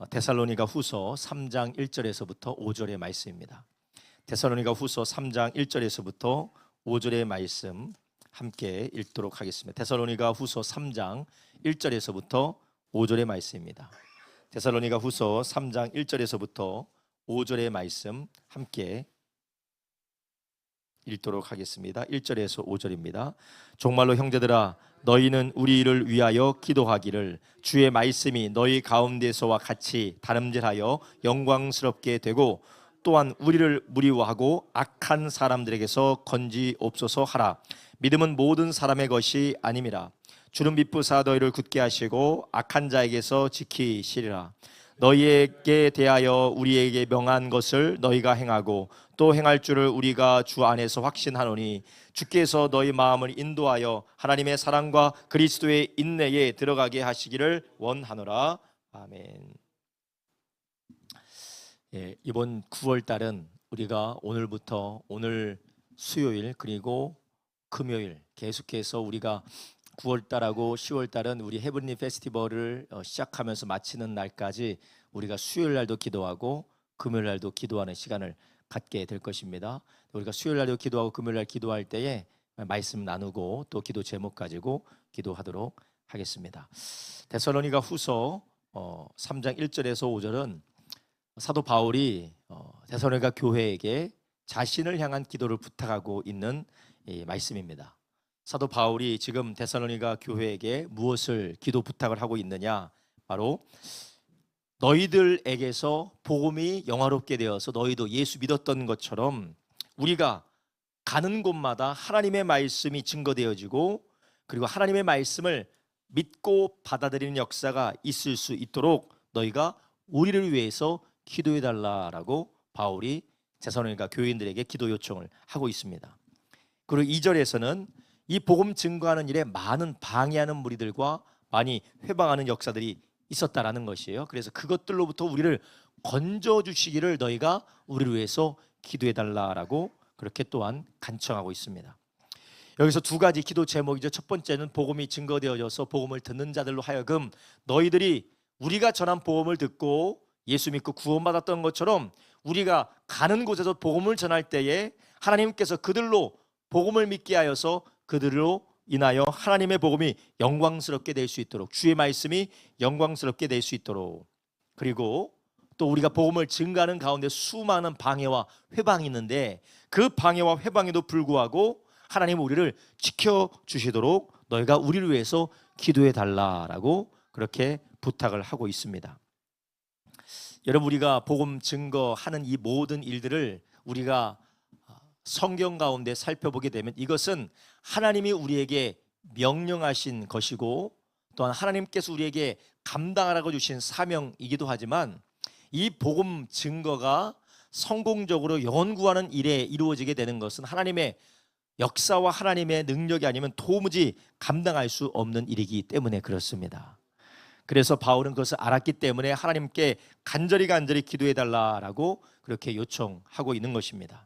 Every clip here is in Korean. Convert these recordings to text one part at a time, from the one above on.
데살로니가 후서 3장 1절에서부터 5절의 말씀입니다. 데살로니가 후서 3장 1절에서부터 5절의 말씀 함께 읽도록 하겠습니다. 데살로니가 후서 3장 1절에서부터 5절의 말씀입니다. 데살로니가 후서 3장 1절에서부터 5절의 말씀 함께 읽도록 하겠습니다. 1절에서 5절입니다. 정말로 형제들아, 너희는 우리를 위하여 기도하기를 주의 말씀이 너희 가운데서와 같이 다름질하여 영광스럽게 되고 또한 우리를 무리워하고 악한 사람들에게서 건지옵소서 하라. 믿음은 모든 사람의 것이 아님이라. 주는 미쁘사 너희를 굳게 하시고 악한 자에게서 지키시리라. 너희에게 대하여 우리에게 명한 것을 너희가 행하고 또 행할 줄을 우리가 주 안에서 확신하노니 주께서 너희 마음을 인도하여 하나님의 사랑과 그리스도의 인내에 들어가게 하시기를 원하노라. 아멘. 이번 9월 달은 우리가 오늘부터 오늘 수요일 그리고 금요일 계속해서 우리가 9월 달하고 10월 달은 우리 헤븐리 페스티벌을 시작하면서 마치는 날까지 우리가 수요일 날도 기도하고 금요일 날도 기도하는 시간을 갖게 될 것입니다. 우리가 수요일 날도 기도하고 금요일 날 기도할 때에 말씀 나누고 또 기도 제목 가지고 기도하도록 하겠습니다. 데살로니가 후서 3장 1절에서 5절은 사도 바울이 데살로니가 교회에게 자신을 향한 기도를 부탁하고 있는 말씀입니다. 사도 바울이 지금 데살로니가 교회에게 무엇을 기도 부탁을 하고 있느냐? 바로 너희들에게서 복음이 영화롭게 되어서 너희도 예수 믿었던 것처럼 우리가 가는 곳마다 하나님의 말씀이 증거되어지고 그리고 하나님의 말씀을 믿고 받아들이는 역사가 있을 수 있도록 너희가 우리를 위해서 기도해 달라라고 바울이 데살로니가 교인들에게 기도 요청을 하고 있습니다. 그리고 2절에서는 이 복음 증거하는 일에 많은 방해하는 무리들과 많이 회방하는 역사들이 있었다라는 것이에요. 그래서 그것들로부터 우리를 건져주시기를 너희가 우리를 위해서 기도해달라라고 그렇게 또한 간청하고 있습니다. 여기서 두 가지 기도 제목이죠. 첫 번째는 복음이 증거되어져서 복음을 듣는 자들로 하여금 너희들이 우리가 전한 복음을 듣고 예수 믿고 구원받았던 것처럼 우리가 가는 곳에서 복음을 전할 때에 하나님께서 그들로 복음을 믿게 하여서 그들로 인하여 하나님의 복음이 영광스럽게 될 수 있도록 주의 말씀이 영광스럽게 될 수 있도록 그리고 또 우리가 복음을 증거하는 가운데 수많은 방해와 회방이 있는데 그 방해와 회방에도 불구하고 하나님은 우리를 지켜주시도록 너희가 우리를 위해서 기도해 달라라고 그렇게 부탁을 하고 있습니다. 여러분, 우리가 복음 증거하는 이 모든 일들을 우리가 성경 가운데 살펴보게 되면 이것은 하나님이 우리에게 명령하신 것이고 또한 하나님께서 우리에게 감당하라고 주신 사명이기도 하지만 이 복음 증거가 성공적으로 영혼 구하는 일에 이루어지게 되는 것은 하나님의 역사와 하나님의 능력이 아니면 도무지 감당할 수 없는 일이기 때문에 그렇습니다. 그래서 바울은 그것을 알았기 때문에 하나님께 간절히 기도해 달라라고 그렇게 요청하고 있는 것입니다.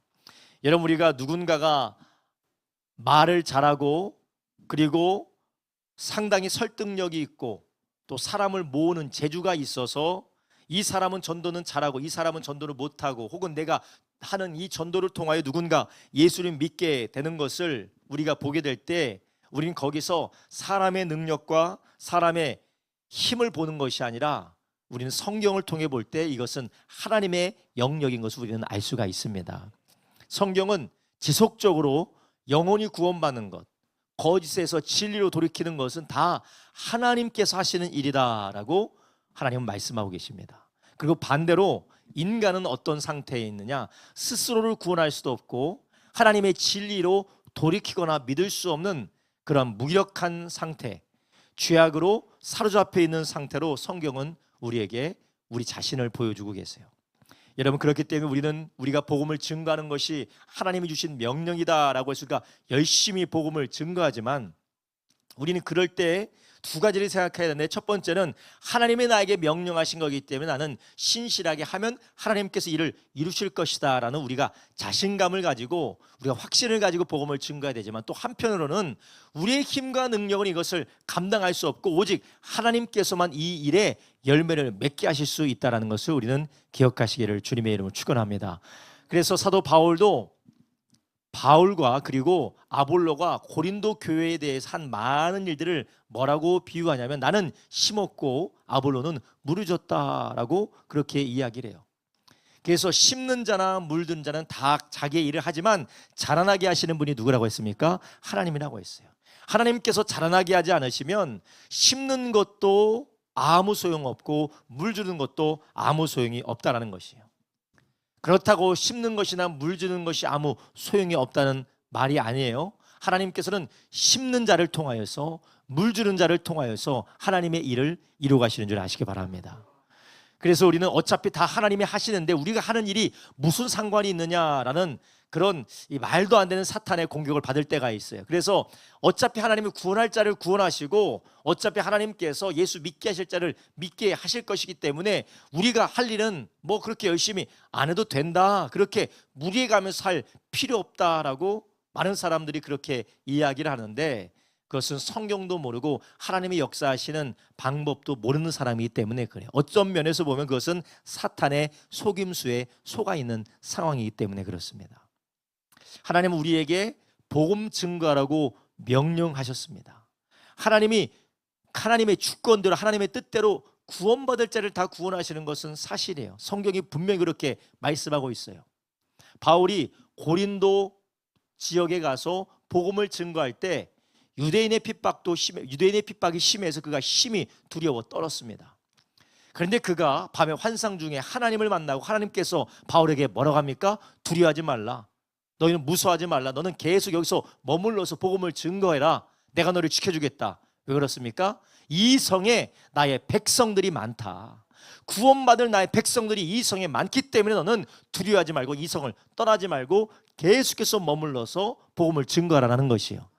여러분, 우리가 누군가가 말을 잘하고 그리고 상당히 설득력이 있고 또 사람을 모으는 재주가 있어서 이 사람은 전도는 잘하고 이 사람은 전도를 못하고 혹은 내가 하는 이 전도를 통하여 누군가 예수를 믿게 되는 것을 우리가 보게 될 때 우리는 거기서 사람의 능력과 사람의 힘을 보는 것이 아니라 우리는 성경을 통해 볼 때 이것은 하나님의 영역인 것을 우리는 알 수가 있습니다. 성경은 지속적으로 영혼이 구원받는 것, 거짓에서 진리로 돌이키는 것은 다 하나님께서 하시는 일이다라고 하나님은 말씀하고 계십니다. 그리고 반대로 인간은 어떤 상태에 있느냐? 스스로를 구원할 수도 없고 하나님의 진리로 돌이키거나 믿을 수 없는 그런 무기력한 상태, 죄악으로 사로잡혀 있는 상태로 성경은 우리에게 우리 자신을 보여주고 계세요. 여러분, 그렇기 때문에 우리가 복음을 증거하는 것이 하나님이 주신 명령이다라고 했으니까 열심히 복음을 증거하지만 우리는 그럴 때 두 가지를 생각해야 되는데, 첫 번째는 하나님이 나에게 명령하신 거기 때문에 나는 신실하게 하면 하나님께서 이를 이루실 것이다 라는 우리가 자신감을 가지고 우리가 확신을 가지고 복음을 증거해야 되지만, 또 한편으로는 우리의 힘과 능력은 이것을 감당할 수 없고 오직 하나님께서만 이 일에 열매를 맺게 하실 수 있다는 것을 우리는 기억하시기를 주님의 이름으로 축원합니다. 그래서 사도 바울과 그리고 아볼로가 고린도 교회에 대해서 한 많은 일들을 뭐라고 비유하냐면, 나는 심었고 아볼로는 물을 줬다라고 그렇게 이야기를 해요. 그래서 심는 자나 물든 자는 다 자기의 일을 하지만 자라나게 하시는 분이 누구라고 했습니까? 하나님이라고 했어요. 하나님께서 자라나게 하지 않으시면 심는 것도 아무 소용없고 물 주는 것도 아무 소용이 없다라는 것이에요. 그렇다고 심는 것이나 물 주는 것이 아무 소용이 없다는 말이 아니에요. 하나님께서는 심는 자를 통하여서 물 주는 자를 통하여서 하나님의 일을 이루어 가시는 줄 아시기 바랍니다. 그래서 우리는 어차피 다 하나님이 하시는데 우리가 하는 일이 무슨 상관이 있느냐라는 그런 이 말도 안 되는 사탄의 공격을 받을 때가 있어요. 그래서 어차피 하나님이 구원할 자를 구원하시고 어차피 하나님께서 예수 믿게 하실 자를 믿게 하실 것이기 때문에 우리가 할 일은 뭐 그렇게 열심히 안 해도 된다, 그렇게 무리해 가면서 할 필요 없다라고 많은 사람들이 그렇게 이야기를 하는데, 그것은 성경도 모르고 하나님이 역사하시는 방법도 모르는 사람이기 때문에 그래요. 어떤 면에서 보면 그것은 사탄의 속임수에 속아 있는 상황이기 때문에 그렇습니다. 하나님은 우리에게 복음 증거하라고 명령하셨습니다. 하나님이 하나님의 주권대로 하나님의 뜻대로 구원받을 자를 다 구원하시는 것은 사실이에요. 성경이 분명히 그렇게 말씀하고 있어요. 바울이 고린도 지역에 가서 복음을 증거할 때 유대인의 핍박이 심해서 그가 심히 두려워 떨었습니다. 그런데 그가 밤에 환상 중에 하나님을 만나고 하나님께서 바울에게 뭐라고 합니까? 두려워하지 말라, 너희는 무서워하지 말라, 너는 계속 여기서 머물러서 복음을 증거해라, 내가 너를 지켜주겠다. 왜 그렇습니까? 이 성에 나의 백성들이 많다. 구원받을 나의 백성들이 이 성에 많기 때문에 너는 두려워하지 말고 이 성을 떠나지 말고 계속해서 머물러서 복음을 증거하라는 것이에요.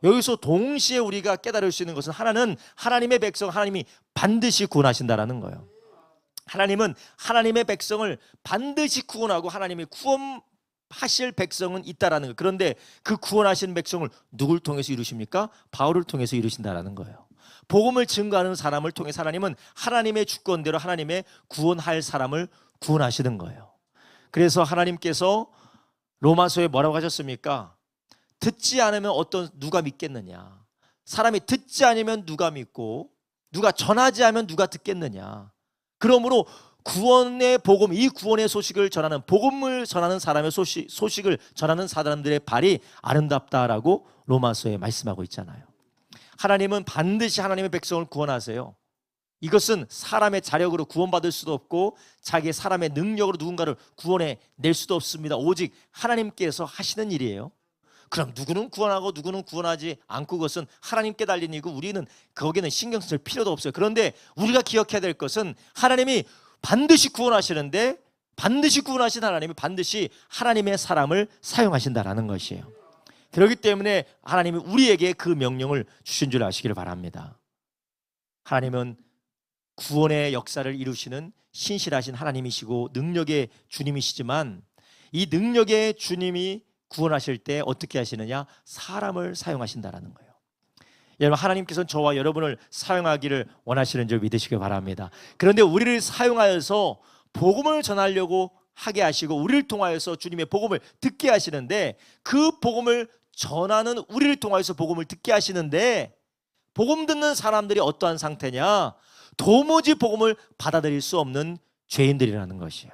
여기서 동시에 우리가 깨달을 수 있는 것은, 하나는 하나님의 백성 하나님이 반드시 구원하신다라는 거예요. 하나님은 하나님의 백성을 반드시 구원하고 하나님이 구원하실 백성은 있다라는 거예요. 그런데 그 구원하신 백성을 누굴 통해서 이루십니까? 바울을 통해서 이루신다라는 거예요. 복음을 증거하는 사람을 통해서 하나님은 하나님의 주권대로 하나님의 구원할 사람을 구원하시는 거예요. 그래서 하나님께서 로마서에 뭐라고 하셨습니까? 듣지 않으면 누가 믿겠느냐? 사람이 듣지 않으면 누가 믿고 누가 전하지 않으면 누가 듣겠느냐? 그러므로 구원의 복음, 이 구원의 소식을 전하는, 복음을 전하는 사람의 소식을 전하는 사람들의 발이 아름답다라고 로마서에 말씀하고 있잖아요. 하나님은 반드시 하나님의 백성을 구원하세요. 이것은 사람의 자력으로 구원받을 수도 없고 자기의 사람의 능력으로 누군가를 구원해 낼 수도 없습니다. 오직 하나님께서 하시는 일이에요. 그럼 누구는 구원하고 누구는 구원하지 않고, 그것은 하나님께 달린 일이고 우리는 거기는 신경 쓸 필요도 없어요. 그런데 우리가 기억해야 될 것은, 하나님이 반드시 구원하시는데 반드시 구원하신 하나님이 반드시 하나님의 사람을 사용하신다라는 것이에요. 그렇기 때문에 하나님이 우리에게 그 명령을 주신 줄 아시기를 바랍니다. 하나님은 구원의 역사를 이루시는 신실하신 하나님이시고 능력의 주님이시지만, 이 능력의 주님이 구원하실 때 어떻게 하시느냐? 사람을 사용하신다라는 거예요. 여러분, 하나님께서는 저와 여러분을 사용하기를 원하시는 줄 믿으시기 바랍니다. 그런데 우리를 사용하여서 복음을 전하려고 하게 하시고 우리를 통하여서 주님의 복음을 듣게 하시는데, 그 복음을 전하는 우리를 통하여서 복음을 듣게 하시는데, 복음 듣는 사람들이 어떠한 상태냐? 도무지 복음을 받아들일 수 없는 죄인들이라는 것이에요.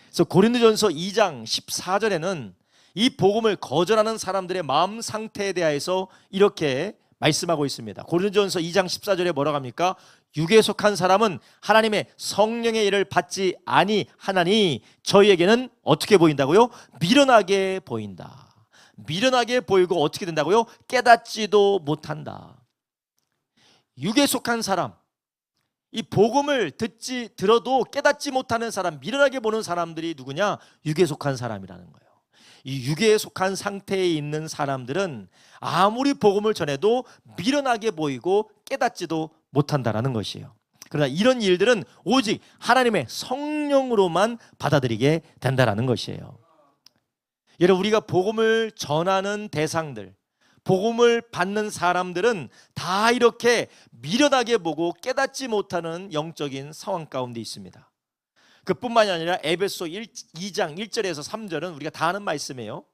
그래서 고린도전서 2장 14절에는 이 복음을 거절하는 사람들의 마음 상태에 대해서 이렇게 말씀하고 있습니다. 고린도전서 2장 14절에 뭐라고 합니까? 육에 속한 사람은 하나님의 성령의 일을 받지 아니하나니 저희에게는 어떻게 보인다고요? 미련하게 보인다. 미련하게 보이고 어떻게 된다고요? 깨닫지도 못한다. 육에 속한 사람, 이 복음을 들어도 깨닫지 못하는 사람, 미련하게 보는 사람들이 누구냐? 육에 속한 사람이라는 거예요. 이 육에 속한 상태에 있는 사람들은 아무리 복음을 전해도 미련하게 보이고 깨닫지도 못한다라는 것이에요. 그러나 이런 일들은 오직 하나님의 성령으로만 받아들이게 된다라는 것이에요. 여러분, 우리가 복음을 전하는 대상들, 복음을 받는 사람들은 다 이렇게 미련하게 보고 깨닫지 못하는 영적인 상황 가운데 있습니다. 그뿐만이 아니라 에베소 2장 1절에서 3절은 우리가 다 아는 말씀이에요.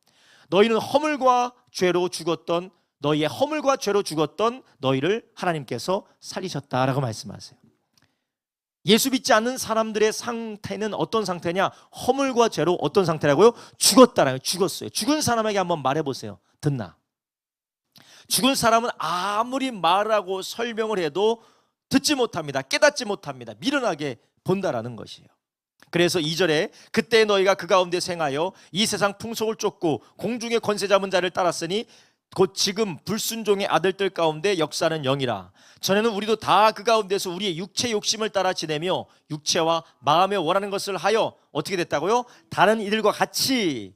너희는 허물과 죄로 죽었던 너희의 허물과 죄로 죽었던 너희를 하나님께서 살리셨다라고 말씀하세요. 예수 믿지 않는 사람들의 상태는 어떤 상태냐? 허물과 죄로 어떤 상태라고요? 죽었다라고요. 죽었어요. 죽은 사람에게 한번 말해보세요. 듣나? 죽은 사람은 아무리 말하고 설명을 해도 듣지 못합니다. 깨닫지 못합니다. 미련하게 본다라는 것이에요. 그래서 2절에 그때 너희가 그 가운데 생하여 이 세상 풍속을 쫓고 공중의 권세 잡은 자를 따랐으니 곧 지금 불순종의 아들들 가운데 역사는 영이라. 전에는 우리도 다 그 가운데서 우리의 육체 욕심을 따라 지내며 육체와 마음에 원하는 것을 하여 어떻게 됐다고요? 다른 이들과 같이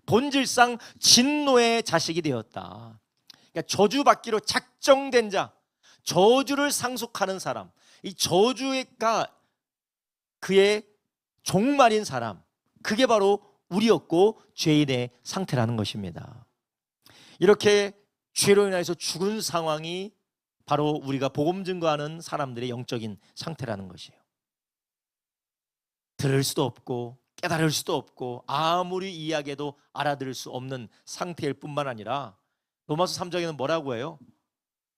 본질상 진노의 자식이 되었다. 그러니까 저주받기로 작정된 자, 저주를 상속하는 사람, 이 저주가 그의 종말인 사람, 그게 바로 우리였고 죄인의 상태라는 것입니다. 이렇게 죄로 인해서 죽은 상황이 바로 우리가 복음 증거하는 사람들의 영적인 상태라는 것이에요. 들을 수도 없고 깨달을 수도 없고 아무리 이야기해도 알아들을 수 없는 상태일 뿐만 아니라 로마서 3장에는 뭐라고 해요?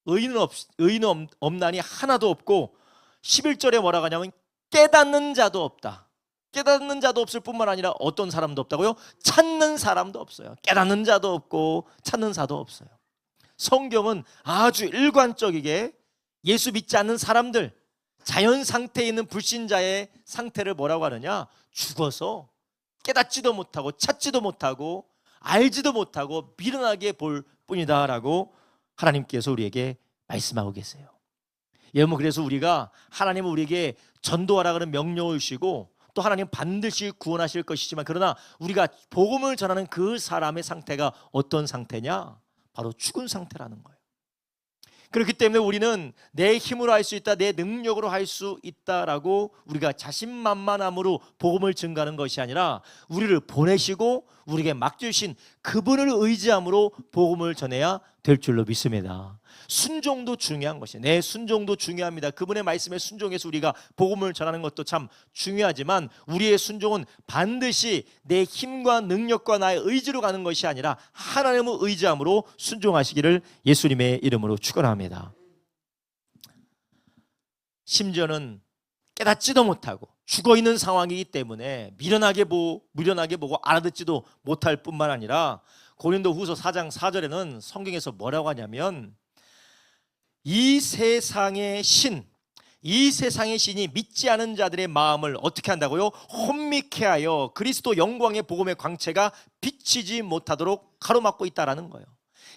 의인은 없나니 하나도 없고 11절에 뭐라고 하냐면 깨닫는 자도 없다. 깨닫는 자도 없을 뿐만 아니라 어떤 사람도 없다고요? 찾는 사람도 없어요. 깨닫는 자도 없고 찾는 자도 없어요. 성경은 아주 일관적이게 예수 믿지 않는 사람들, 자연 상태에 있는 불신자의 상태를 뭐라고 하느냐? 죽어서 깨닫지도 못하고 찾지도 못하고 알지도 못하고 미련하게 볼 뿐이다라고 하나님께서 우리에게 말씀하고 계세요. 여러분, 그래서 우리가 하나님은 우리에게 전도하라 그런 명령을 주시고 또 하나님 반드시 구원하실 것이지만 그러나 우리가 복음을 전하는 그 사람의 상태가 어떤 상태냐? 바로 죽은 상태라는 거예요. 그렇기 때문에 우리는 내 힘으로 할 수 있다, 내 능력으로 할 수 있다라고 우리가 자신만만함으로 복음을 증거하는 것이 아니라 우리를 보내시고 우리에게 맡기신 그분을 의지함으로 복음을 전해야 될 줄로 믿습니다. 순종도 중요한 것이에요. 내 순종도 중요합니다. 그분의 말씀에 순종해서 우리가 복음을 전하는 것도 참 중요하지만 우리의 순종은 반드시 내 힘과 능력과 나의 의지로 가는 것이 아니라 하나님을 의지함으로 순종하시기를 예수님의 이름으로 축원합니다. 심지어는 깨닫지도 못하고 죽어있는 상황이기 때문에 미련하게 보고 알아듣지도 못할 뿐만 아니라 고린도후서 4장 4절에는 성경에서 뭐라고 하냐면 이 세상의 신이 믿지 않은 자들의 마음을 어떻게 한다고요? 혼미케 하여 그리스도 영광의 복음의 광채가 비치지 못하도록 가로막고 있다라는 거예요.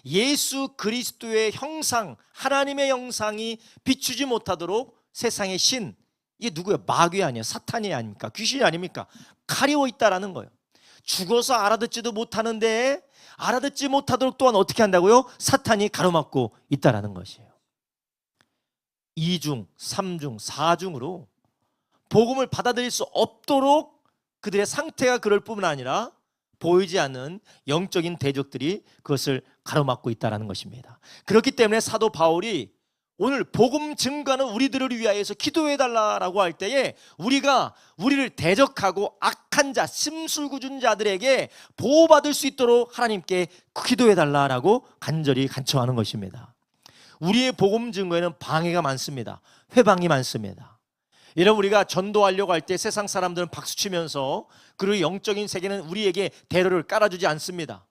예수 그리스도의 형상, 하나님의 형상이 비추지 못하도록 세상의 신, 이게 누구예요? 마귀 아니에요? 사탄이 아닙니까? 귀신이 아닙니까? 가리워 있다라는 거예요. 죽어서 알아듣지도 못하는데 알아듣지 못하도록 또한 어떻게 한다고요? 사탄이 가로막고 있다라는 것이에요. 2중, 3중, 4중으로 복음을 받아들일 수 없도록 그들의 상태가 그럴 뿐만 아니라 보이지 않는 영적인 대적들이 그것을 가로막고 있다는 것입니다. 그렇기 때문에 사도 바울이 오늘 복음 증거하는 우리들을 위하여서 기도해달라고 할 때에 우리를 대적하고 악한 자, 심술궂은 자들에게 보호받을 수 있도록 하나님께 기도해달라고 간절히 간청하는 것입니다. 우리의 복음 증거에는 방해가 많습니다. 회방이 많습니다. 여러분, 우리가 전도하려고 할 때 세상 사람들은 박수치면서 그리고 영적인 세계는 우리에게 대로를 깔아주지 않습니다.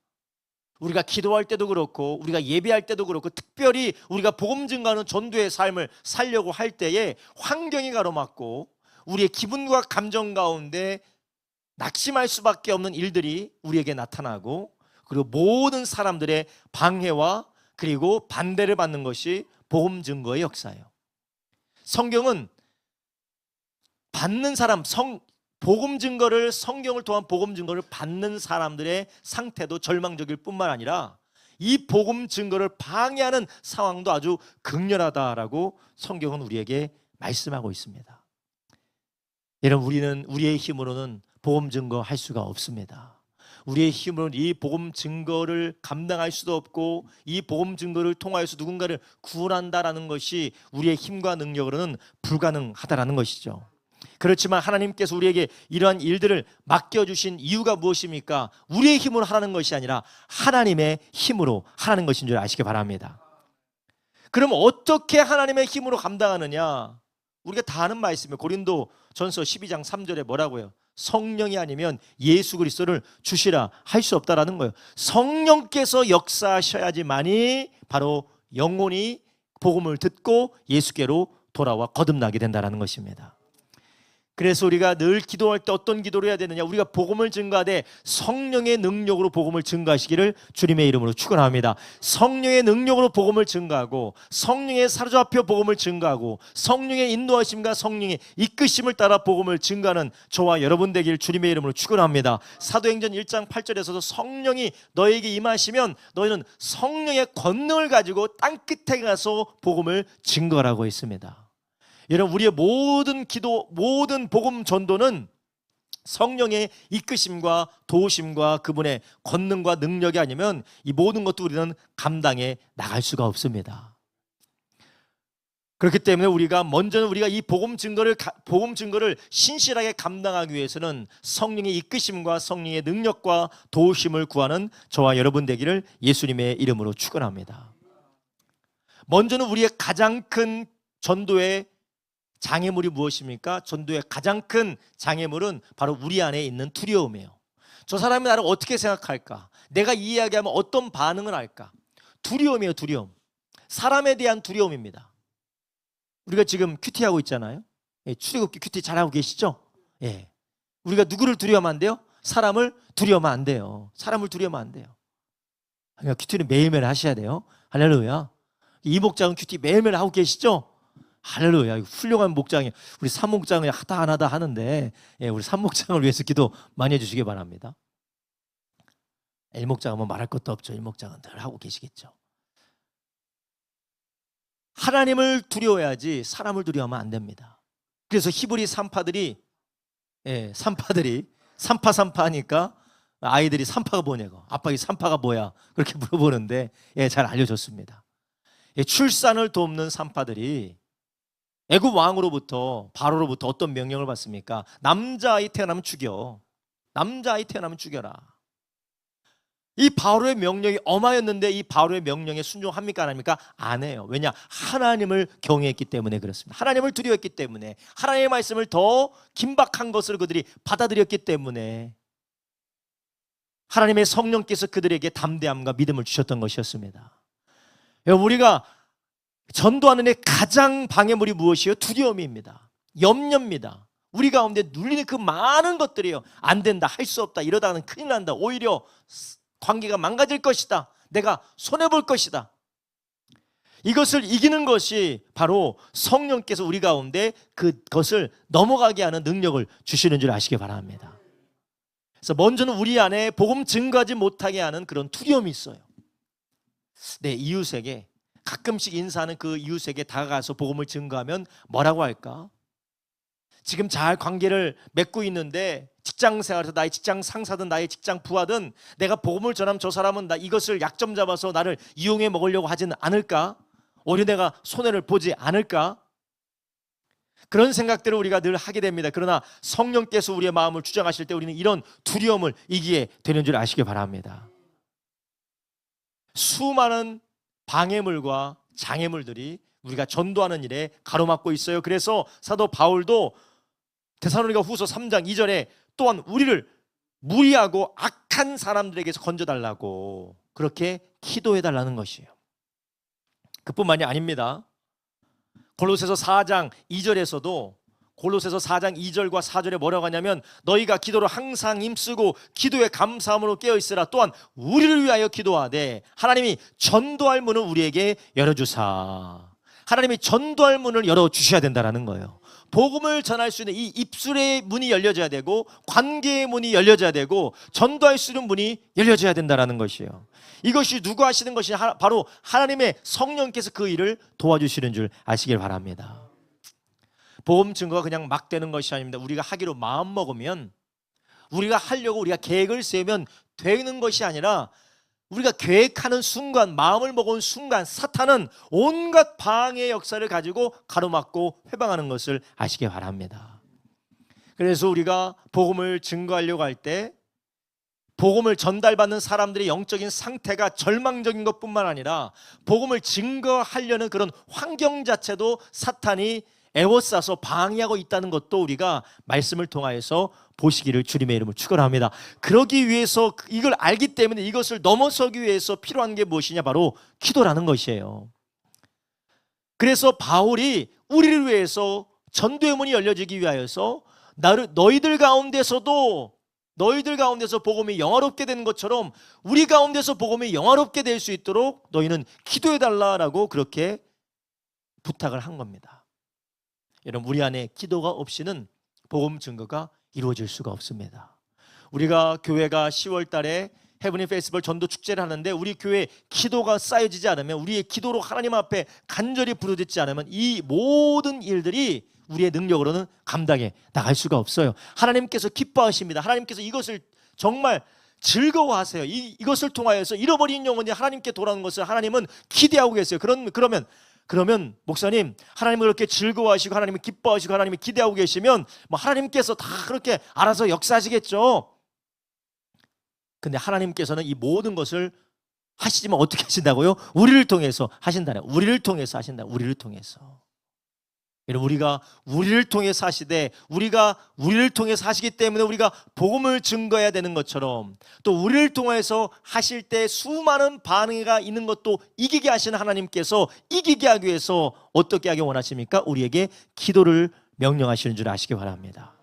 우리가 기도할 때도 그렇고 우리가 예배할 때도 그렇고 특별히 우리가 복음 증거하는 전도의 삶을 살려고 할 때에 환경이 가로막고 우리의 기분과 감정 가운데 낙심할 수밖에 없는 일들이 우리에게 나타나고 그리고 모든 사람들의 방해와 그리고 반대를 받는 것이 복음 증거의 역사예요. 성경은 받는 사람, 복음 증거를, 성경을 통한 복음 증거를 받는 사람들의 상태도 절망적일 뿐만 아니라 이 복음 증거를 방해하는 상황도 아주 극렬하다라고 성경은 우리에게 말씀하고 있습니다. 여러분, 우리는 우리의 힘으로는 복음 증거할 수가 없습니다. 우리의 힘으로는 이 복음 증거를 감당할 수도 없고 이 복음 증거를 통하여서 누군가를 구원한다라는 것이 우리의 힘과 능력으로는 불가능하다라는 것이죠. 그렇지만 하나님께서 우리에게 이러한 일들을 맡겨주신 이유가 무엇입니까? 우리의 힘으로 하라는 것이 아니라 하나님의 힘으로 하라는 것인 줄 아시기 바랍니다. 그럼 어떻게 하나님의 힘으로 감당하느냐? 우리가 다 아는 말씀이에요. 고린도 전서 12장 3절에 뭐라고요? 성령이 아니면 예수 그리스도를 주시라 할 수 없다라는 거예요. 성령께서 역사하셔야지만이 바로 영혼이 복음을 듣고 예수께로 돌아와 거듭나게 된다는 것입니다. 그래서 우리가 늘 기도할 때 어떤 기도를 해야 되느냐? 우리가 복음을 증거하되 성령의 능력으로 복음을 증거하시기를 주님의 이름으로 축원합니다. 성령의 능력으로 복음을 증거하고 성령의 사로잡혀 복음을 증거하고 성령의 인도하심과 성령의 이끄심을 따라 복음을 증거하는 저와 여러분 되길 주님의 이름으로 축원합니다. 사도행전 1장 8절에서도 성령이 너에게 임하시면 너희는 성령의 권능을 가지고 땅끝에 가서 복음을 증거하라고 했습니다. 여러분, 우리의 모든 기도, 모든 복음 전도는 성령의 이끄심과 도우심과 그분의 권능과 능력이 아니면 이 모든 것도 우리는 감당해 나갈 수가 없습니다. 그렇기 때문에 먼저는 우리가 이 복음 증거를 신실하게 감당하기 위해서는 성령의 이끄심과 성령의 능력과 도우심을 구하는 저와 여러분 되기를 예수님의 이름으로 축원합니다. 먼저는 우리의 가장 큰 전도의 장애물이 무엇입니까? 전도의 가장 큰 장애물은 바로 우리 안에 있는 두려움이에요. 저 사람이 나를 어떻게 생각할까? 내가 이 이야기하면 어떤 반응을 할까? 두려움이에요, 두려움. 사람에 대한 두려움입니다. 우리가 지금 큐티하고 있잖아요. 예, 출애굽기 큐티 잘하고 계시죠? 예. 우리가 누구를 두려워하면 안 돼요? 사람을 두려워하면 안 돼요. 사람을 두려워하면 안 돼요. 그러니까 큐티는 매일매일 하셔야 돼요. 할렐루야. 이 목장은 큐티 매일매일 하고 계시죠? 할렐루야. 훌륭한 목장이에요. 우리 사목장을 하다 안 하다 하는데 우리 사목장을 위해서 기도 많이 해주시기 바랍니다. 일목장은 뭐 말할 것도 없죠. 일목장은 늘 하고 계시겠죠. 하나님을 두려워야지 사람을 두려워하면 안 됩니다. 그래서 히브리 산파들이 산파 하니까 아이들이 산파가 뭐냐고, 아빠 이 산파가 뭐야 그렇게 물어보는데 잘 알려줬습니다. 출산을 돕는 산파들이 애굽 왕으로부터, 바로로부터 어떤 명령을 받습니까? 남자아이 태어나면 죽여. 남자아이 태어나면 죽여라. 이 바로의 명령이 엄하였는데 이 바로의 명령에 순종합니까? 안 합니까? 안 해요. 왜냐? 하나님을 경외했기 때문에 그렇습니다. 하나님을 두려워했기 때문에, 하나님의 말씀을 더 긴박한 것을 그들이 받아들였기 때문에 하나님의 성령께서 그들에게 담대함과 믿음을 주셨던 것이었습니다. 우리가 전도하는 데 가장 방해물이 무엇이에요? 두려움입니다. 염려입니다. 우리 가운데 눌리는 그 많은 것들이에요. 안 된다, 할 수 없다, 이러다가는 큰일 난다, 오히려 관계가 망가질 것이다, 내가 손해볼 것이다. 이것을 이기는 것이 바로 성령께서 우리 가운데 그것을 넘어가게 하는 능력을 주시는 줄 아시기 바랍니다. 그래서 먼저는 우리 안에 복음 증거하지 못하게 하는 그런 두려움이 있어요. 내 이웃에게, 가끔씩 인사하는 그 이웃에게 다가가서 복음을 증거하면 뭐라고 할까? 지금 잘 관계를 맺고 있는데 직장 생활에서 나의 직장 상사든 나의 직장 부하든 내가 복음을 전하면 저 사람은 이것을 약점 잡아서 나를 이용해 먹으려고 하지는 않을까? 오히려 내가 손해를 보지 않을까? 그런 생각들을 우리가 늘 하게 됩니다. 그러나 성령께서 우리의 마음을 주장하실 때 우리는 이런 두려움을 이기게 되는 줄 아시기 바랍니다. 수많은 방해물과 장애물들이 우리가 전도하는 일에 가로막고 있어요. 그래서 사도 바울도 데살로니가 후서 3장 2절에 또한 우리를 무리하고 악한 사람들에게서 건져달라고 그렇게 기도해달라는 것이에요. 그뿐만이 아닙니다. 골로새서 4장 2절에서도 골로새서 4장 2절과 4절에 뭐라고 하냐면 너희가 기도로 항상 힘쓰고 기도에 감사함으로 깨어있으라. 또한 우리를 위하여 기도하되 하나님이 전도할 문을 우리에게 열어주사. 하나님이 전도할 문을 열어주셔야 된다는 거예요. 복음을 전할 수 있는 이 입술의 문이 열려져야 되고, 관계의 문이 열려져야 되고, 전도할 수 있는 문이 열려져야 된다는 것이에요. 이것이 누구 하시는 것이 바로 하나님의 성령께서 그 일을 도와주시는 줄 아시길 바랍니다. 복음 증거가 그냥 막 되는 것이 아닙니다. 우리가 하기로 마음 먹으면, 우리가 하려고 우리가 계획을 세우면 되는 것이 아니라, 우리가 계획하는 순간, 마음을 먹은 순간 사탄은 온갖 방해의 역사를 가지고 가로막고 회방하는 것을 아시기 바랍니다. 그래서 우리가 복음을 증거하려고 할 때, 복음을 전달받는 사람들의 영적인 상태가 절망적인 것뿐만 아니라 복음을 증거하려는 그런 환경 자체도 사탄이 애워싸서 방해하고 있다는 것도 우리가 말씀을 통하여서 보시기를 주님의 이름으로 축원합니다. 그러기 위해서, 이걸 알기 때문에 이것을 넘어서기 위해서 필요한 게 무엇이냐? 바로 기도라는 것이에요. 그래서 바울이 우리를 위해서 전도의 문이 열려지기 위하여서 너희들 가운데서 복음이 영화롭게 되는 것처럼 우리 가운데서 복음이 영화롭게 될 수 있도록 너희는 기도해달라라고 그렇게 부탁을 한 겁니다. 여러분, 우리 안에 기도가 없이는 복음 증거가 이루어질 수가 없습니다. 우리가 교회가 10월 달에 헤브닝 페스티벌 전도 축제를 하는데, 우리 교회에 기도가 쌓여지지 않으면, 우리의 기도로 하나님 앞에 간절히 부르짖지 않으면 이 모든 일들이 우리의 능력으로는 감당해 나갈 수가 없어요. 하나님께서 기뻐하십니다. 하나님께서 이것을 정말 즐거워하세요. 이것을 통하여서 잃어버린 영혼이 하나님께 돌아오는 것을 하나님은 기대하고 계세요. 그러면 목사님, 하나님을 그렇게 즐거워하시고 하나님을 기뻐하시고 하나님을 기대하고 계시면 뭐 하나님께서 다 그렇게 알아서 역사하시겠죠. 근데 하나님께서는 이 모든 것을 하시지만 어떻게 하신다고요? 우리를 통해서 하신다네. 우리를 통해서 하신다. 우리를 통해서. 여러분, 우리가 우리를 통해서 하시되, 우리가 우리를 통해서 하시기 때문에 우리가 복음을 증거해야 되는 것처럼, 또 우리를 통해서 하실 때 수많은 반응이 있는 것도 이기게 하시는 하나님께서 이기게 하기 위해서 어떻게 하기 원하십니까? 우리에게 기도를 명령하시는 줄 아시기 바랍니다.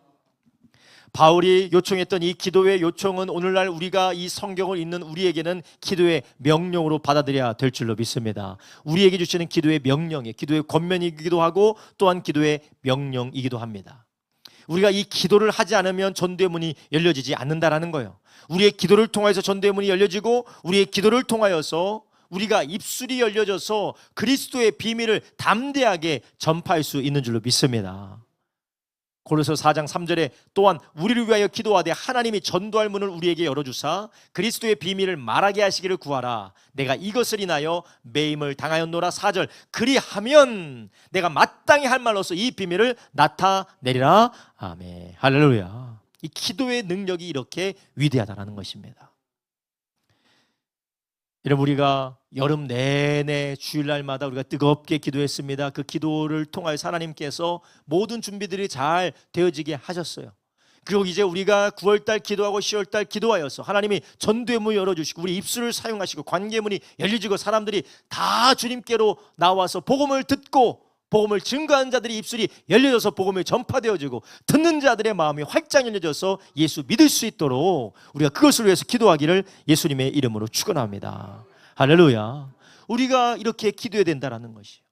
바울이 요청했던 이 기도의 요청은 오늘날 우리가 이 성경을 읽는 우리에게는 기도의 명령으로 받아들여야 될 줄로 믿습니다. 우리에게 주시는 기도의 명령이 기도의 권면이기도 하고 또한 기도의 명령이기도 합니다. 우리가 이 기도를 하지 않으면 전도의 문이 열려지지 않는다라는 거예요. 우리의 기도를 통해서 전도의 문이 열려지고, 우리의 기도를 통하여서 우리가 입술이 열려져서 그리스도의 비밀을 담대하게 전파할 수 있는 줄로 믿습니다. 고린도서 4장 3절에 또한 우리를 위하여 기도하되 하나님이 전도할 문을 우리에게 열어주사 그리스도의 비밀을 말하게 하시기를 구하라. 내가 이것을 인하여 매임을 당하였노라. 4절, 그리하면 내가 마땅히 할 말로서 이 비밀을 나타내리라. 아멘. 할렐루야. 이 기도의 능력이 이렇게 위대하다는 것입니다. 여러분, 우리가 여름 내내 주일날마다 우리가 뜨겁게 기도했습니다. 그 기도를 통하여서 하나님께서 모든 준비들이 잘 되어지게 하셨어요. 그리고 이제 우리가 9월달 기도하고 10월달 기도하여서 하나님이 전도의 문을 열어주시고 우리 입술을 사용하시고 관계의 문이 열리지고 사람들이 다 주님께로 나와서 복음을 듣고 복음을 증거하는 자들의 입술이 열려져서 복음이 전파되어지고 듣는 자들의 마음이 활짝 열려져서 예수 믿을 수 있도록 우리가 그것을 위해서 기도하기를 예수님의 이름으로 축원합니다. 할렐루야. 우리가 이렇게 기도해야 된다는 것이에요.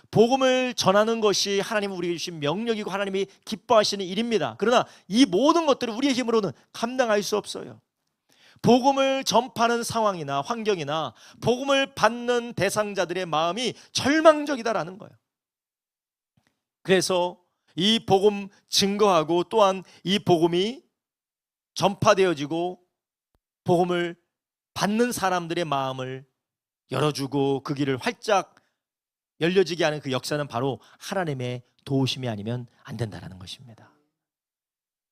복음을 전하는 것이 하나님이 우리에게 주신 명령이고 하나님이 기뻐하시는 일입니다. 그러나 이 모든 것들을 우리의 힘으로는 감당할 수 없어요. 복음을 전파하는 상황이나 환경이나 복음을 받는 대상자들의 마음이 절망적이다라는 거예요. 그래서 이 복음 증거하고 또한 이 복음이 전파되어지고 복음을 받는 사람들의 마음을 열어주고 그 길을 활짝 열려지게 하는 그 역사는 바로 하나님의 도우심이 아니면 안 된다는 것입니다.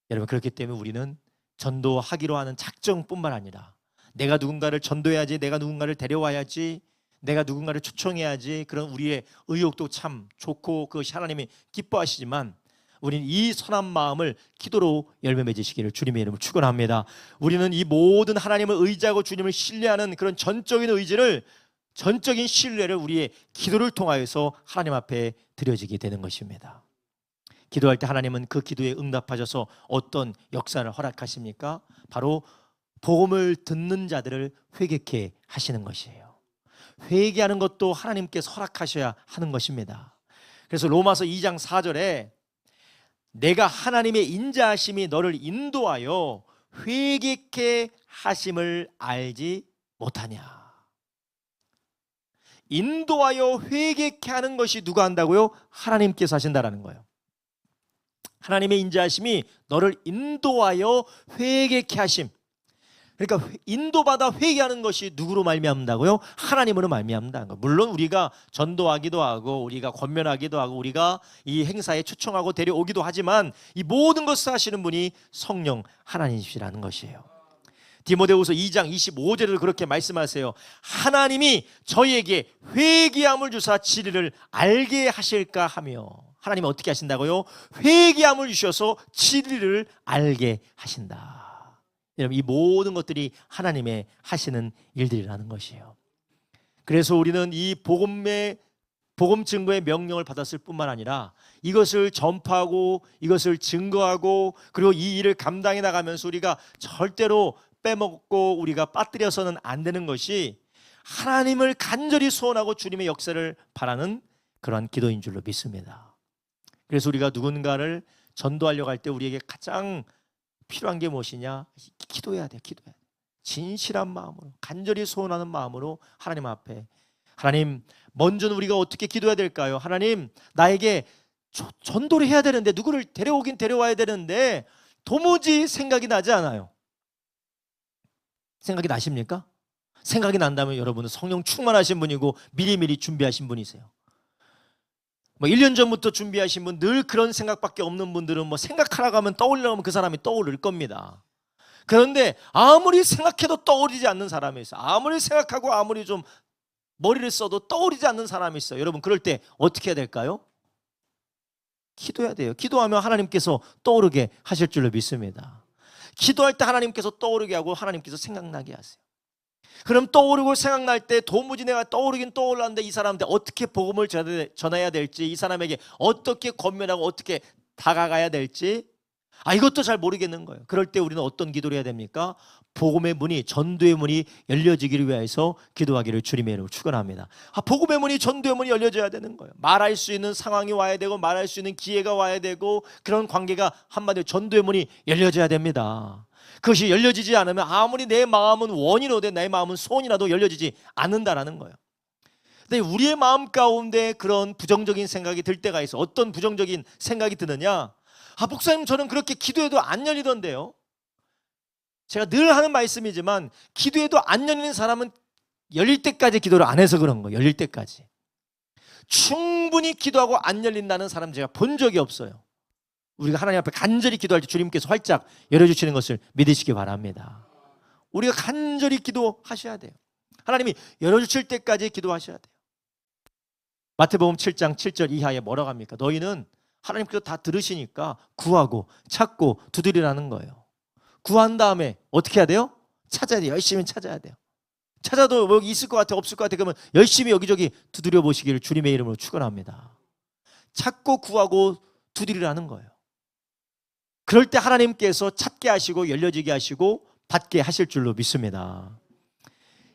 여러분, 그렇기 때문에 우리는 전도하기로 하는 작정뿐만 아니라 내가 누군가를 전도해야지, 내가 누군가를 데려와야지, 내가 누군가를 초청해야지, 그런 우리의 의욕도 참 좋고 그것이 하나님이 기뻐하시지만 우리는 이 선한 마음을 기도로 열매 맺으시기를 주님의 이름으로 축원합니다. 우리는 이 모든 하나님을 의지하고 주님을 신뢰하는 그런 전적인 신뢰를 우리의 기도를 통하여서 하나님 앞에 드려지게 되는 것입니다. 기도할 때 하나님은 그 기도에 응답하셔서 어떤 역사를 허락하십니까? 바로 복음을 듣는 자들을 회개케 하시는 것이에요. 회개하는 것도 하나님께서 허락하셔야 하는 것입니다. 그래서 로마서 2장 4절에 내가 하나님의 인자하심이 너를 인도하여 회개케 하심을 알지 못하냐. 인도하여 회개케 하는 것이 누가 한다고요? 하나님께서 하신다라는 거예요. 하나님의 인자하심이 너를 인도하여 회개케 하심. 그러니까 인도받아 회개하는 것이 누구로 말미암는다고요? 하나님으로 말미암는다는 거예요. 물론 우리가 전도하기도 하고 우리가 권면하기도 하고 우리가 이 행사에 초청하고 데려오기도 하지만 이 모든 것을 하시는 분이 성령 하나님이시라는 것이에요. 디모데후서 2장 25절을 그렇게 말씀하세요. 하나님이 저희에게 회개함을 주사 진리를 알게 하실까 하며. 하나님이 어떻게 하신다고요? 회개함을 주셔서 진리를 알게 하신다. 여러분, 이 모든 것들이 하나님의 하시는 일들이라는 것이에요. 그래서 우리는 이 복음 증거의 명령을 받았을 뿐만 아니라 이것을 전파하고 이것을 증거하고 그리고 이 일을 감당해 나가면서 우리가 절대로 빼먹고 우리가 빠뜨려서는 안 되는 것이 하나님을 간절히 소원하고 주님의 역사를 바라는 그러한 기도인 줄로 믿습니다. 그래서 우리가 누군가를 전도하려고 할 때 우리에게 가장 필요한 게 무엇이냐? 기도해야 돼요. 기도해야 돼요. 진실한 마음으로, 간절히 소원하는 마음으로 하나님 앞에, 하나님, 먼저는 우리가 어떻게 기도해야 될까요? 하나님, 나에게 전도를 해야 되는데, 누구를 데려오긴 데려와야 되는데 도무지 생각이 나지 않아요. 생각이 나십니까? 생각이 난다면 여러분은 성령 충만하신 분이고 미리미리 준비하신 분이세요. 1년 전부터 준비하신 분, 늘 그런 생각밖에 없는 분들은 생각하라고 하면 떠올리려면 그 사람이 떠오를 겁니다. 그런데 아무리 생각해도 떠오르지 않는 사람이 있어요. 아무리 생각하고 아무리 좀 머리를 써도 떠오르지 않는 사람이 있어요. 여러분, 그럴 때 어떻게 해야 될까요? 기도해야 돼요. 기도하면 하나님께서 떠오르게 하실 줄로 믿습니다. 기도할 때 하나님께서 떠오르게 하고 하나님께서 생각나게 하세요. 그럼 떠오르고 생각날 때 도무지 내가 떠오르긴 떠올랐는데 이 사람한테 어떻게 복음을 전해야 될지, 이 사람에게 어떻게 권면하고 어떻게 다가가야 될지 이것도 잘 모르겠는 거예요. 그럴 때 우리는 어떤 기도를 해야 됩니까? 복음의 문이, 전도의 문이 열려지기를 위해서 기도하기를 주님의 이름으로 축원합니다. 복음의 문이, 전도의 문이 열려져야 되는 거예요. 말할 수 있는 상황이 와야 되고 말할 수 있는 기회가 와야 되고 그런 관계가 한마디로 전도의 문이 열려져야 됩니다. 그것이 열려지지 않으면 아무리 내 마음은 원이로되 내 마음은 소원이라도 열려지지 않는다라는 거예요. 근데 우리의 마음 가운데 그런 부정적인 생각이 들 때가 있어. 어떤 부정적인 생각이 드느냐? 목사님, 저는 그렇게 기도해도 안 열리던데요. 제가 늘 하는 말씀이지만 기도해도 안 열리는 사람은 열릴 때까지 기도를 안 해서 그런 거예요. 열릴 때까지. 충분히 기도하고 안 열린다는 사람 제가 본 적이 없어요. 우리가 하나님 앞에 간절히 기도할 때 주님께서 활짝 열어주시는 것을 믿으시기 바랍니다. 우리가 간절히 기도하셔야 돼요. 하나님이 열어주실 때까지 기도하셔야 돼요. 마태복음 7장 7절 이하에 뭐라고 합니까? 너희는 하나님께서 다 들으시니까 구하고 찾고 두드리라는 거예요. 구한 다음에 어떻게 해야 돼요? 찾아야 돼요. 열심히 찾아야 돼요. 찾아도 여기 있을 것 같아 없을 것 같아 그러면 열심히 여기저기 두드려 보시기를 주님의 이름으로 축원합니다. 찾고 구하고 두드리라는 거예요. 그럴 때 하나님께서 찾게 하시고 열려지게 하시고 받게 하실 줄로 믿습니다.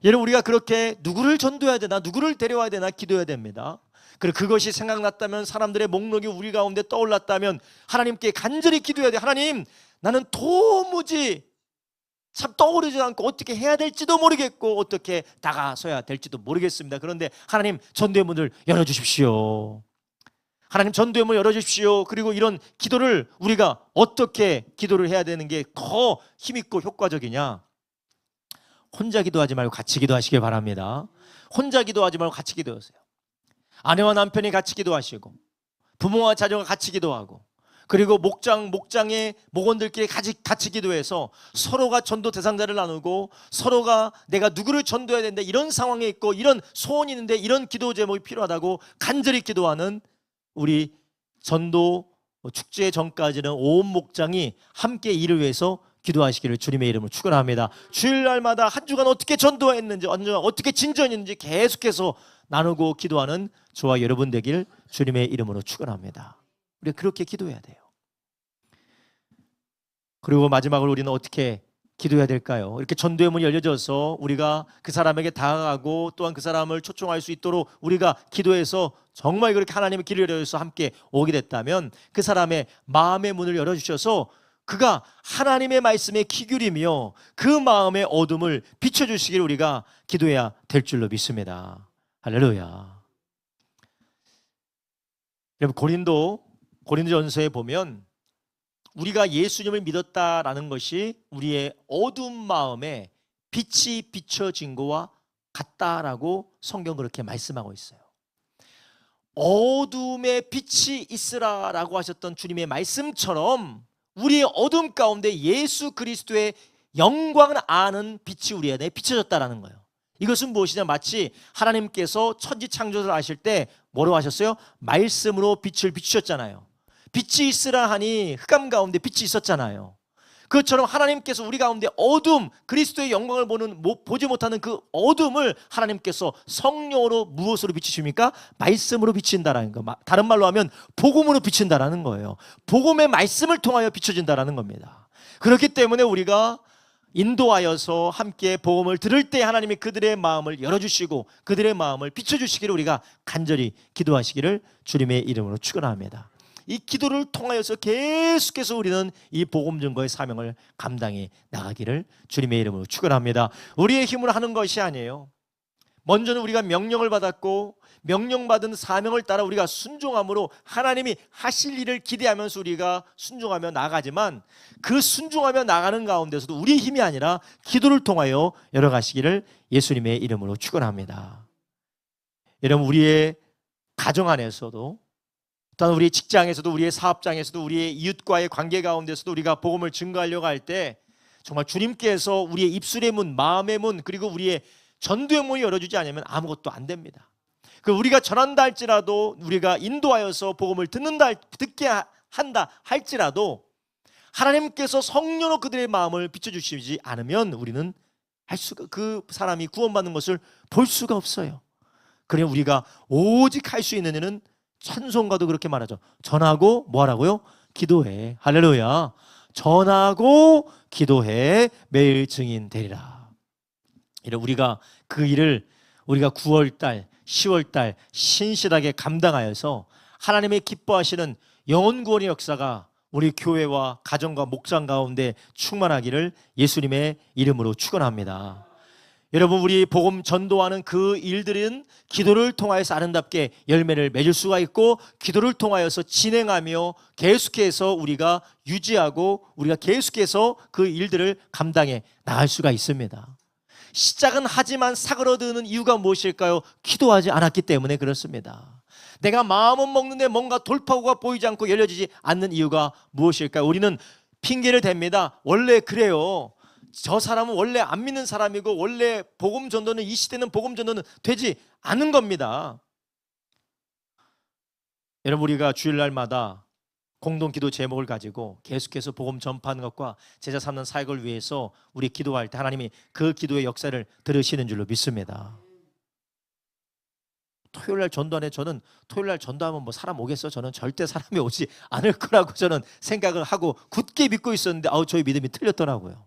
여러분, 우리가 그렇게 누구를 전도해야 되나, 누구를 데려와야 되나 기도해야 됩니다. 그리고 그것이 생각났다면, 사람들의 목록이 우리 가운데 떠올랐다면 하나님께 간절히 기도해야 돼. 하나님, 나는 도무지 참 떠오르지 않고 어떻게 해야 될지도 모르겠고 어떻게 다가서야 될지도 모르겠습니다. 그런데 하나님, 전도의 문을 열어주십시오. 하나님, 전도의 문을 열어주십시오. 그리고 이런 기도를 우리가 어떻게 기도를 해야 되는 게 더 힘있고 효과적이냐? 혼자 기도하지 말고 같이 기도하시길 바랍니다. 혼자 기도하지 말고 같이 기도하세요. 아내와 남편이 같이 기도하시고 부모와 자녀가 같이 기도하고 그리고 목장의 목원들끼리 같이 기도해서 서로가 전도 대상자를 나누고 서로가 내가 누구를 전도해야 되는데 이런 상황에 있고 이런 소원이 있는데 이런 기도 제목이 필요하다고 간절히 기도하는 우리 전도 축제 전까지는 온 목장이 함께 이를 위해서 기도하시기를 주님의 이름으로 축원합니다. 주일날마다 한 주간 어떻게 전도했는지, 어떻게 진전했는지 계속해서 나누고 기도하는 저와 여러분 되길 주님의 이름으로 축원합니다. 우리가 그렇게 기도해야 돼요. 그리고 마지막으로 우리는 어떻게 기도해야 될까요? 이렇게 전도의 문이 열려져서 우리가 그 사람에게 다가가고 또한 그 사람을 초청할 수 있도록 우리가 기도해서 정말 그렇게 하나님의 길을 열어서 함께 오게 됐다면 그 사람의 마음의 문을 열어주셔서 그가 하나님의 말씀에 귀 기울이며 그 마음의 어둠을 비춰주시길 우리가 기도해야 될 줄로 믿습니다. 할렐루야. 여러분, 고린도전서에 보면 우리가 예수님을 믿었다라는 것이 우리의 어두운 마음에 빛이 비춰진 것과 같다라고 성경 그렇게 말씀하고 있어요. 어둠에 빛이 있으라라고 하셨던 주님의 말씀처럼 우리의 어둠 가운데 예수 그리스도의 영광을 아는 빛이 우리 안에 비춰졌다라는 거예요. 이것은 무엇이냐? 마치 하나님께서 천지 창조를 하실 때 뭐라고 하셨어요? 말씀으로 빛을 비추셨잖아요. 빛이 있으라 하니 흑암 가운데 빛이 있었잖아요. 그것처럼 하나님께서 우리 가운데 어둠, 그리스도의 영광을 보지 못하는 그 어둠을 하나님께서 성령으로 무엇으로 비추십니까? 말씀으로 비친다라는 거. 다른 말로 하면 복음으로 비친다라는 거예요. 복음의 말씀을 통하여 비춰진다라는 겁니다. 그렇기 때문에 우리가 인도하여서 함께 복음을 들을 때 하나님이 그들의 마음을 열어주시고 그들의 마음을 비춰주시기를 우리가 간절히 기도하시기를 주님의 이름으로 축원합니다. 이 기도를 통하여서 계속해서 우리는 이 복음 증거의 사명을 감당해 나가기를 주님의 이름으로 축원합니다. 우리의 힘으로 하는 것이 아니에요. 먼저는 우리가 명령을 받았고 명령받은 사명을 따라 우리가 순종함으로 하나님이 하실 일을 기대하면서 우리가 순종하며 나가지만 그 순종하며 나가는 가운데서도 우리의 힘이 아니라 기도를 통하여 열어가시기를 예수님의 이름으로 축원합니다. 여러분, 우리의 가정 안에서도 또한 우리의 직장에서도 우리의 사업장에서도 우리의 이웃과의 관계 가운데서도 우리가 복음을 증거하려고 할 때 정말 주님께서 우리의 입술의 문, 마음의 문, 그리고 우리의 전도의 문이 열어주지 않으면 아무것도 안 됩니다. 우리가 전한다 할지라도 우리가 인도하여서 복음을 듣게 한다 할지라도 하나님께서 성령으로 그들의 마음을 비춰주시지 않으면 우리는 그 사람이 구원받는 것을 볼 수가 없어요. 그러니 우리가 오직 할 수 있는 일은 찬송가도 그렇게 말하죠. 전하고 뭐 하라고요? 기도해. 할렐루야. 전하고 기도해 매일 증인 되리라. 우리가 그 일을 우리가 9월달 10월달 신실하게 감당하여서 하나님의 기뻐하시는 영혼 구원의 역사가 우리 교회와 가정과 목장 가운데 충만하기를 예수님의 이름으로 축원합니다. 여러분, 우리 복음 전도하는 그 일들은 기도를 통하여서 아름답게 열매를 맺을 수가 있고 기도를 통하여서 진행하며 계속해서 우리가 유지하고 우리가 계속해서 그 일들을 감당해 나갈 수가 있습니다. 시작은 하지만 사그러드는 이유가 무엇일까요? 기도하지 않았기 때문에 그렇습니다. 내가 마음은 먹는데 뭔가 돌파구가 보이지 않고 열려지지 않는 이유가 무엇일까요? 우리는 핑계를 댑니다. 원래 그래요. 저 사람은 원래 안 믿는 사람이고 원래 복음 전도는 이 시대는 복음 전도는 되지 않은 겁니다. 여러분, 우리가 주일날마다 공동기도 제목을 가지고 계속해서 복음 전파하는 것과 제자 삼는 사역을 위해서 우리 기도할 때 하나님이 그 기도의 역사를 들으시는 줄로 믿습니다. 토요일날 전도하네. 저는 토요일날 전도하면 뭐 사람 오겠어? 저는 절대 사람이 오지 않을 거라고 저는 생각을 하고 굳게 믿고 있었는데 저희 믿음이 틀렸더라고요.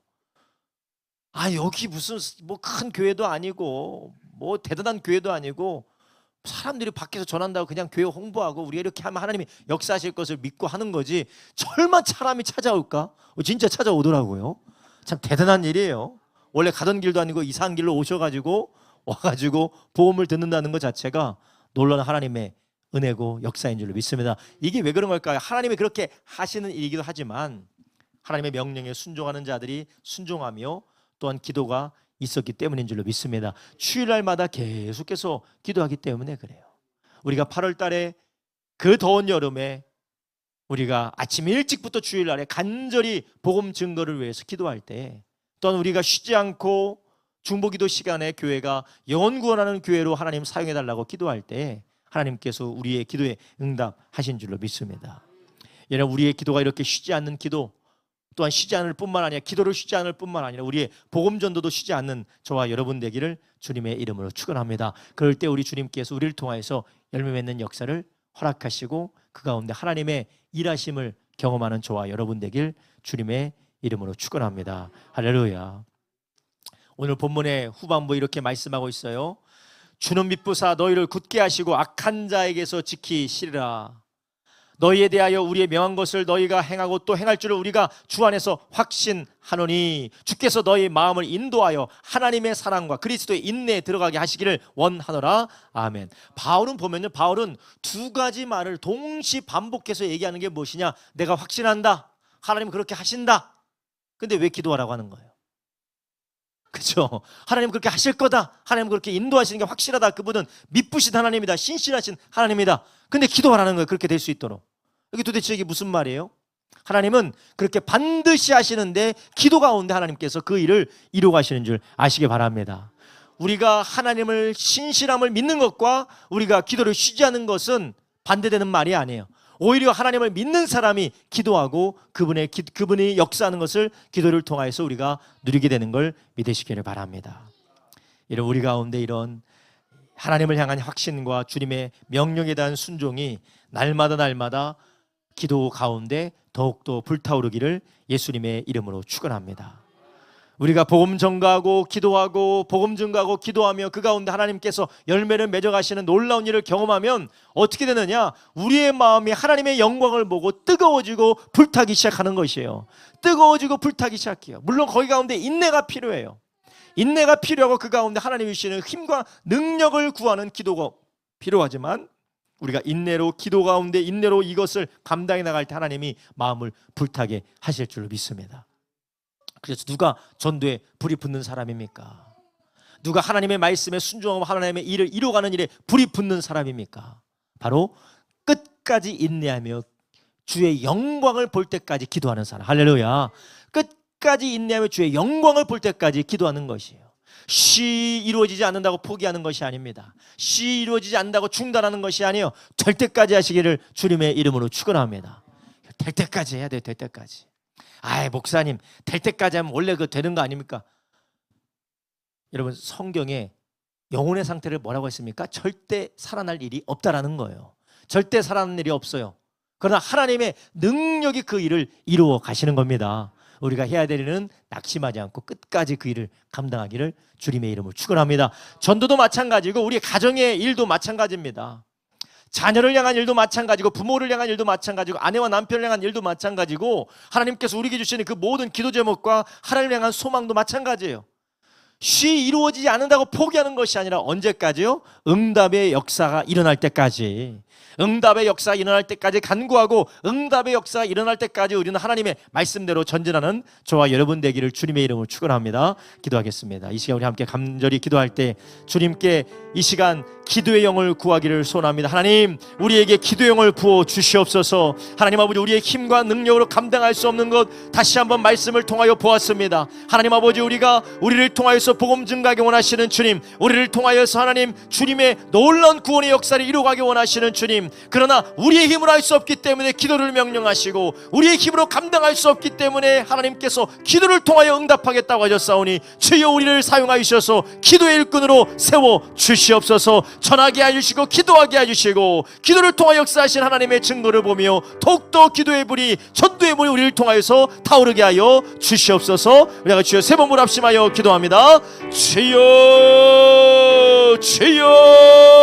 여기 무슨 뭐 큰 교회도 아니고 뭐 대단한 교회도 아니고 사람들이 밖에서 전한다고 그냥 교회 홍보하고 우리가 이렇게 하면 하나님이 역사하실 것을 믿고 하는 거지 설마 사람이 찾아올까? 진짜 찾아오더라고요. 참 대단한 일이에요. 원래 가던 길도 아니고 이상한 길로 와가지고 복음을 듣는다는 것 자체가 놀라운 하나님의 은혜고 역사인 줄로 믿습니다. 이게 왜 그런 걸까요? 하나님이 그렇게 하시는 일이기도 하지만 하나님의 명령에 순종하는 자들이 순종하며 또한 기도가 있었기 때문인 줄로 믿습니다. 주일날마다 계속해서 기도하기 때문에 그래요. 우리가 8월 달에 그 더운 여름에 우리가 아침 일찍부터 주일날에 간절히 복음 증거를 위해서 기도할 때 또한 우리가 쉬지 않고 중보기도 시간에 교회가 영혼 구원하는 교회로 하나님 사용해달라고 기도할 때 하나님께서 우리의 기도에 응답하신 줄로 믿습니다. 여러분, 우리의 기도가 이렇게 쉬지 않는 기도 또한 쉬지 않을 뿐만 아니라 기도를 쉬지 않을 뿐만 아니라 우리의 복음 전도도 쉬지 않는 저와 여러분 되기를 주님의 이름으로 축원합니다. 그럴 때 우리 주님께서 우리를 통하여서 열매 맺는 역사를 허락하시고 그 가운데 하나님의 일하심을 경험하는 저와 여러분 되길 주님의 이름으로 축원합니다. 할렐루야. 오늘 본문의 후반부 이렇게 말씀하고 있어요. 주는 미쁘사 너희를 굳게 하시고 악한 자에게서 지키시리라. 너희에 대하여 우리의 명한 것을 너희가 행하고 또 행할 줄을 우리가 주 안에서 확신하노니 주께서 너희 마음을 인도하여 하나님의 사랑과 그리스도의 인내에 들어가게 하시기를 원하노라. 아멘. 바울은 보면요, 바울은 두 가지 말을 동시 반복해서 얘기하는 게 무엇이냐? 내가 확신한다. 하나님 그렇게 하신다. 근데 왜 기도하라고 하는 거예요? 그렇죠? 하나님 그렇게 하실 거다. 하나님 그렇게 인도하시는 게 확실하다. 그분은 미쁘신 하나님이다. 신실하신 하나님이다. 근데 기도하라는 거예요. 그렇게 될 수 있도록. 이게 도대체 이게 무슨 말이에요? 하나님은 그렇게 반드시 하시는데 기도 가운데 하나님께서 그 일을 이루어 가시는 줄 아시기 바랍니다. 우리가 하나님을 신실함을 믿는 것과 우리가 기도를 쉬지 않는 것은 반대되는 말이 아니에요. 오히려 하나님을 믿는 사람이 기도하고 그분이 역사하는 것을 기도를 통해서 우리가 누리게 되는 걸 믿으시기를 바랍니다. 이런 우리 가운데 이런 하나님을 향한 확신과 주님의 명령에 대한 순종이 날마다 기도 가운데 더욱더 불타오르기를 예수님의 이름으로 축원합니다. 우리가 복음 전가하고 기도하고 복음 증가하고 기도하며 그 가운데 하나님께서 열매를 맺어가시는 놀라운 일을 경험하면 어떻게 되느냐? 우리의 마음이 하나님의 영광을 보고 뜨거워지고 불타기 시작하는 것이에요. 뜨거워지고 불타기 시작해요. 물론 거기 가운데 인내가 필요해요. 인내가 필요하고 그 가운데 하나님이 주시는 힘과 능력을 구하는 기도가 필요하지만 우리가 인내로 기도 가운데 인내로 이것을 감당해 나갈 때 하나님이 마음을 불타게 하실 줄로 믿습니다. 그래서 누가 전도에 불이 붙는 사람입니까? 누가 하나님의 말씀에 순종하고 하나님의 일을 이루어가는 일에 불이 붙는 사람입니까? 바로 끝까지 인내하며 주의 영광을 볼 때까지 기도하는 사람. 할렐루야. 끝까지 인내하며 주의 영광을 볼 때까지 기도하는 것이에요. 시 이루어지지 않는다고 포기하는 것이 아닙니다. 시 이루어지지 않는다고 중단하는 것이 아니에요. 될 때까지 하시기를 주님의 이름으로 축원합니다. 될 때까지 해야 돼요. 될 때까지. 아이 목사님 될 때까지 하면 원래 그 되는 거 아닙니까? 여러분 성경에 영혼의 상태를 뭐라고 했습니까? 절대 살아날 일이 없다라는 거예요. 절대 살아날 일이 없어요. 그러나 하나님의 능력이 그 일을 이루어 가시는 겁니다. 우리가 해야 될 일은 낙심하지 않고 끝까지 그 일을 감당하기를 주님의 이름으로 축원합니다. 전도도 마찬가지고 우리 가정의 일도 마찬가지입니다. 자녀를 향한 일도 마찬가지고 부모를 향한 일도 마찬가지고 아내와 남편을 향한 일도 마찬가지고 하나님께서 우리에게 주시는 그 모든 기도 제목과 하나님을 향한 소망도 마찬가지예요. 쉬 이루어지지 않는다고 포기하는 것이 아니라 언제까지요? 응답의 역사가 일어날 때까지. 응답의 역사가 일어날 때까지 간구하고 응답의 역사가 일어날 때까지 우리는 하나님의 말씀대로 전진하는 저와 여러분 되기를 주님의 이름으로 축원합니다. 기도하겠습니다. 이 시간 우리 함께 간절히 기도할 때 주님께 이 시간 기도의 영을 구하기를 소원합니다. 하나님 우리에게 기도의 영을 부어 주시옵소서. 하나님 아버지 우리의 힘과 능력으로 감당할 수 없는 것 다시 한번 말씀을 통하여 보았습니다. 하나님 아버지 우리를 통하여서 복음 증가하게 원하시는 주님, 우리를 통하여서 하나님 주님의 놀라운 구원의 역사를 이루어가게 원하시는 주님, 그러나 우리의 힘으로 할 수 없기 때문에 기도를 명령하시고 우리의 힘으로 감당할 수 없기 때문에 하나님께서 기도를 통하여 응답하겠다고 하셨사오니 주여 우리를 사용하여 주셔서 기도의 일꾼으로 세워 주시옵소서. 전하게 해주시고 기도하게 해주시고 기도를 통하여 역사하신 하나님의 증거를 보며 더욱더 기도의 불이 전도의 불이 우리를 통하여서 타오르게 하여 주시옵소서. 우리가 주여 세 번 합심하여 기도합니다. 주여 주여